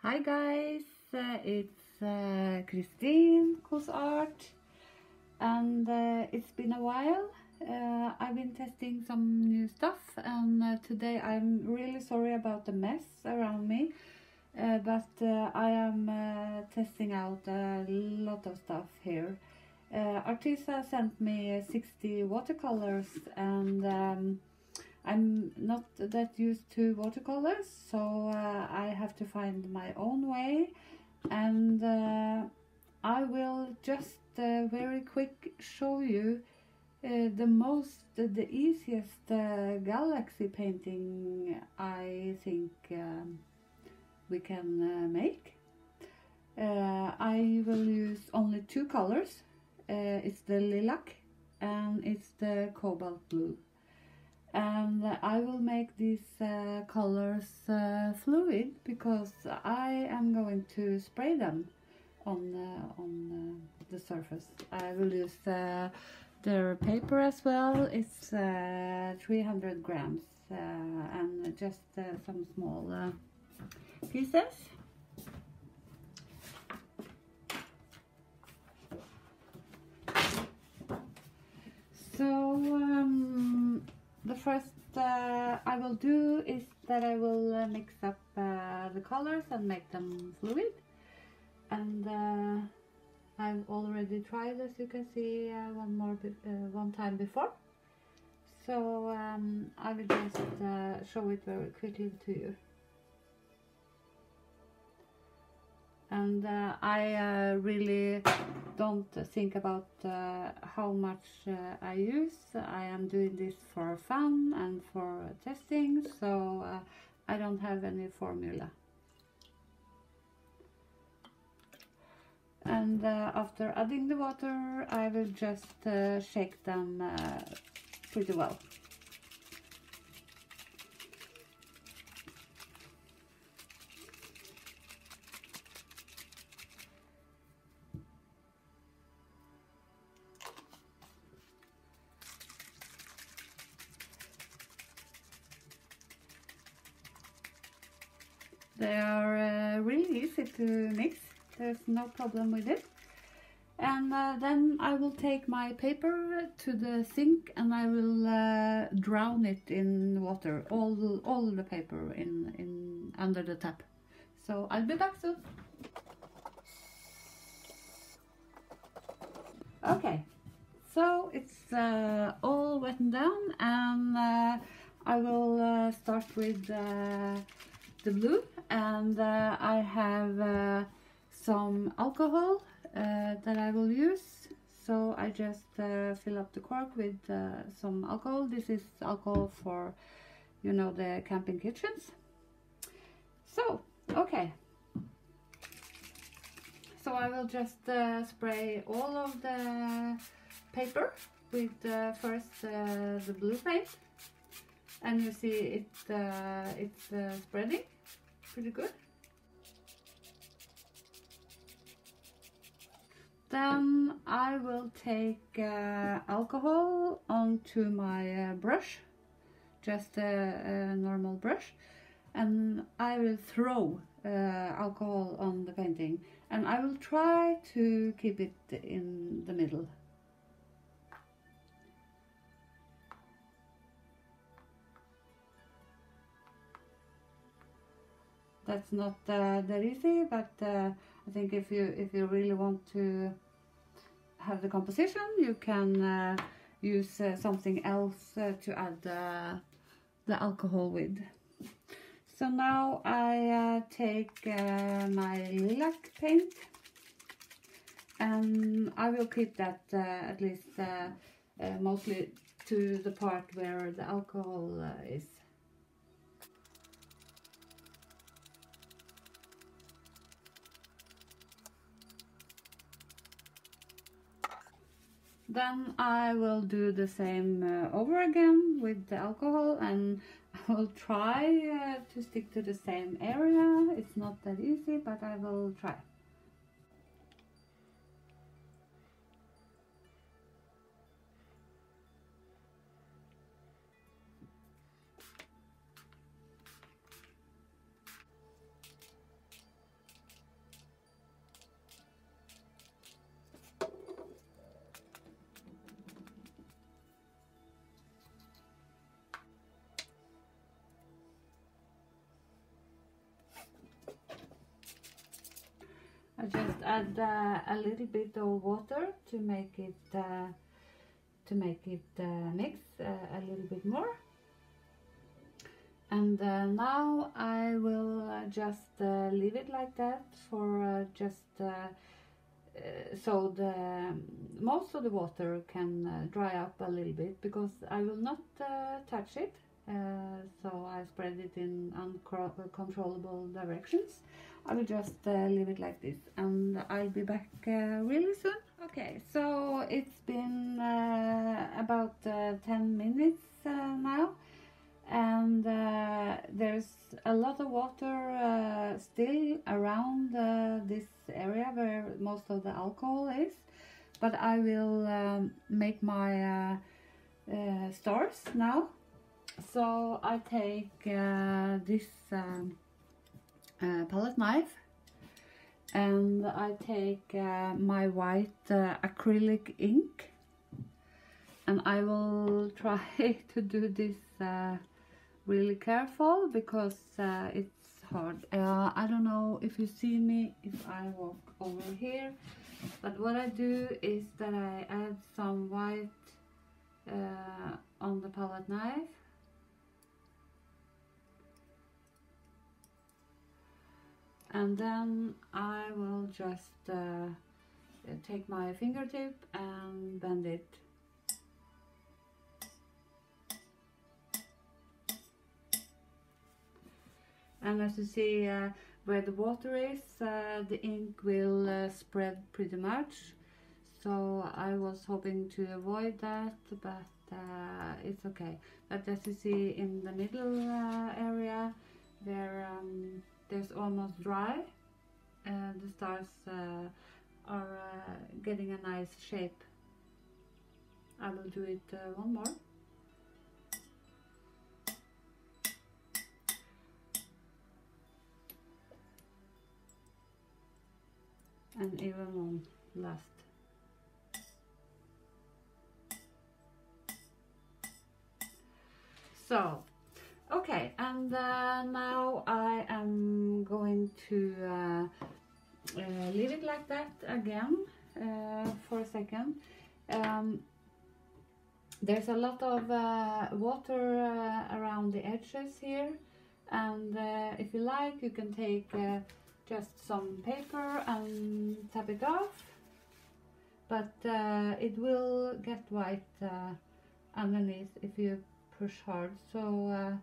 Hi guys, it's Christine Kos Art, and it's been a while. I've been testing some new stuff, and today I'm really sorry about the mess around me, but I am testing out a lot of stuff here. Arteza sent me 60 watercolors, and I'm not that used to watercolors, so I have to find my own way, and I will just very quick show you the easiest galaxy painting I think we can make. I will use only two colors. It's the lilac and it's the cobalt blue. And I will make these colors fluid because I am going to spray them on the surface. I will use their paper as well. It's 300 grams and just some small pieces. So the first I will do is that I will mix up the colors and make them fluid, and I've already tried, as you can see, one time before, so I will just show it very quickly to you. And I really don't think about how much I use. I am doing this for fun and for testing, so I don't have any formula. And after adding the water, I will just shake them pretty well. They are really easy to mix. There's no problem with it. And then I will take my paper to the sink and I will drown it in water, all the paper in under the tap. So I'll be back soon. Okay, so it's all wetted down, and I will start with the blue, and I have some alcohol that I will use. So I just fill up the cork with some alcohol. This is alcohol for, you know, the camping kitchens. So, okay. So I will just spray all of the paper with first the blue paint. And you see it's spreading pretty good. Then I will take alcohol onto my brush, just a normal brush, and I will throw alcohol on the painting, and I will try to keep it in the middle. That's not that easy, but I think if you really want to have the composition, you can use something else to add the alcohol with. So now I take my lilac paint, and I will keep that at least mostly to the part where the alcohol is. Then I will do the same over again with the alcohol, and I will try to stick to the same area. It's not that easy, but I will try. I just add a little bit of water to make it mix a little bit more. And now I will just leave it like that for so the most of the water can dry up a little bit, because I will not touch it. So I spread it in uncontrollable directions. I will just leave it like this, and I'll be back really soon. Okay, so it's been about 10 minutes now, and there's a lot of water still around this area where most of the alcohol is, but I will make my stars now. So I take this palette knife, and I take my white acrylic ink, and I will try to do this really careful, because it's hard. I don't know if you see me if I walk over here, but what I do is that I add some white on the palette knife, and then I will just take my fingertip and bend it. And as you see where the water is, the ink will spread pretty much. So I was hoping to avoid that, but it's okay. But as you see in the middle area, there's almost dry. The stars are getting a nice shape. I will do it one more. And even one last. So, okay, and now I am going to leave it like that again for a second. There's a lot of water around the edges here, and if you like, you can take just some paper and tap it off, but it will get white underneath if you push hard. So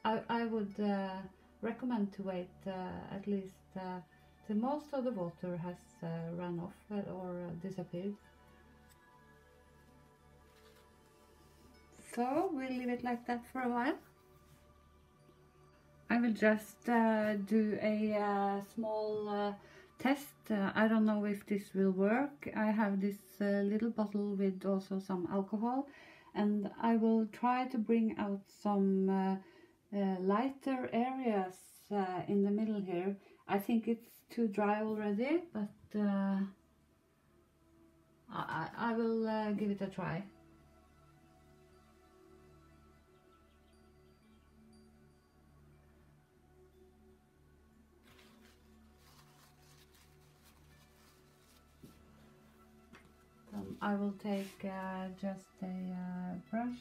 I would recommend to wait at least till most of the water has run off or disappeared. So we'll leave it like that for a while. I will just do a small test. I don't know if this will work. I have this little bottle with also some alcohol, and I will try to bring out some lighter areas in the middle here. I think it's too dry already, but I will give it a try. I will take just a brush,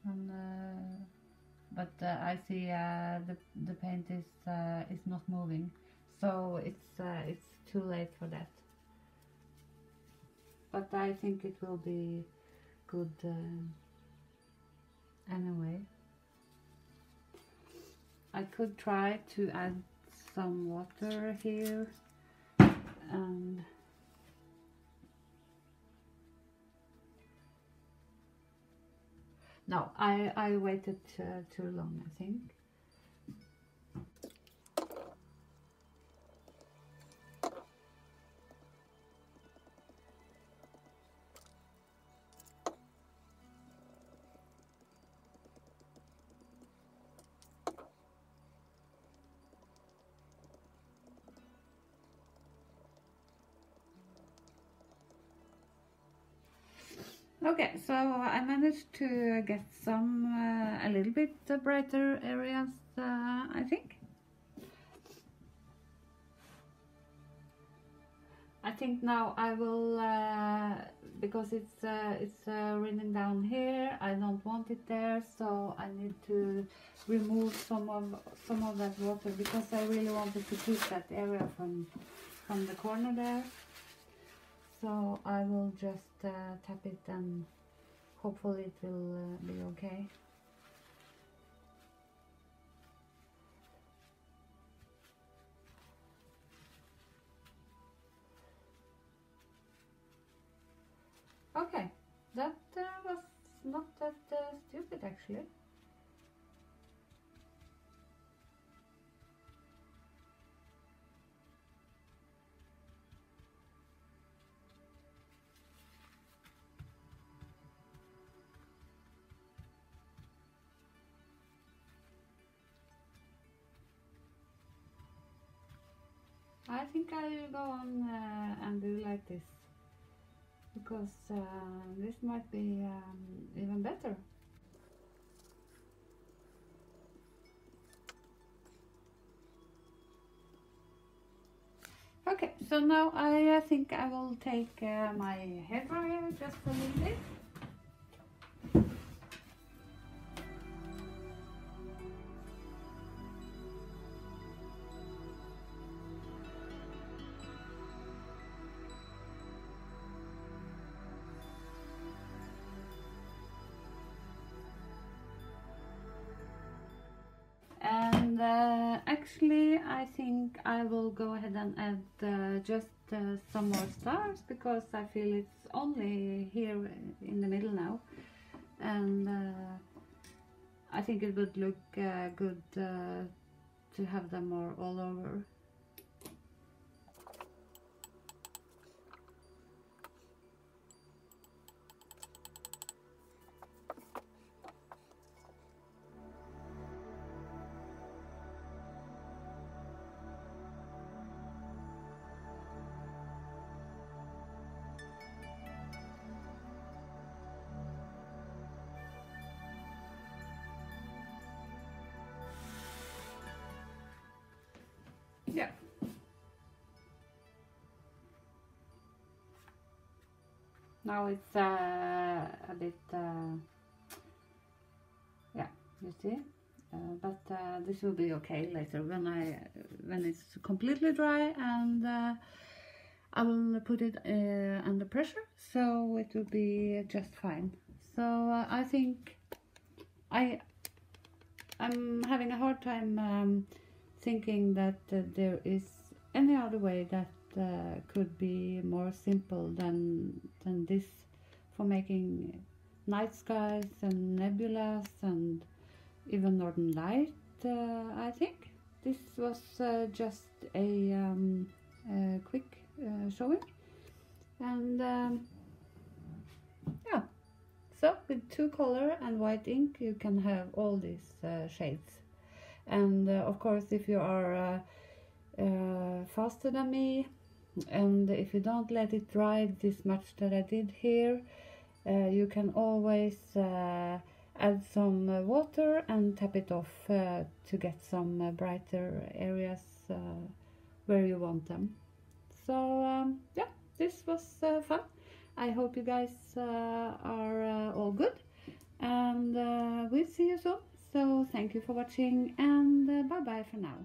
and but I see the paint is not moving, so it's too late for that. But I think it will be good anyway. I could try to add some water here, and no, I waited too long, I think. Okay, so I managed to get some a little bit brighter areas, I think. I think now I will, because it's raining down here, I don't want it there, so I need to remove some of that water, because I really wanted to keep that area from the corner there. So I will just tap it, and hopefully it will be okay. Okay, that was not that stupid actually. I think I will go on and do like this, because this might be even better. Okay, so now I think I will take my hairdryer just a little bit. And actually I think I will go ahead and add just some more stars, because I feel it's only here in the middle now, and I think it would look good to have them more all over. Yeah. Now it's a bit, yeah, you see, but this will be okay later when it's completely dry, and I will put it under pressure, so it will be just fine. So I think I'm having a hard time thinking that there is any other way that could be more simple than this for making night skies and nebulas and even northern light. I think this was just a quick showing, and yeah, so with 2-color and white ink you can have all these shades. And of course, if you are faster than me, and if you don't let it dry this much that I did here, you can always add some water and tap it off to get some brighter areas where you want them. So yeah, this was fun. I hope you guys are all good, and we'll see you soon. So thank you for watching, and bye bye for now.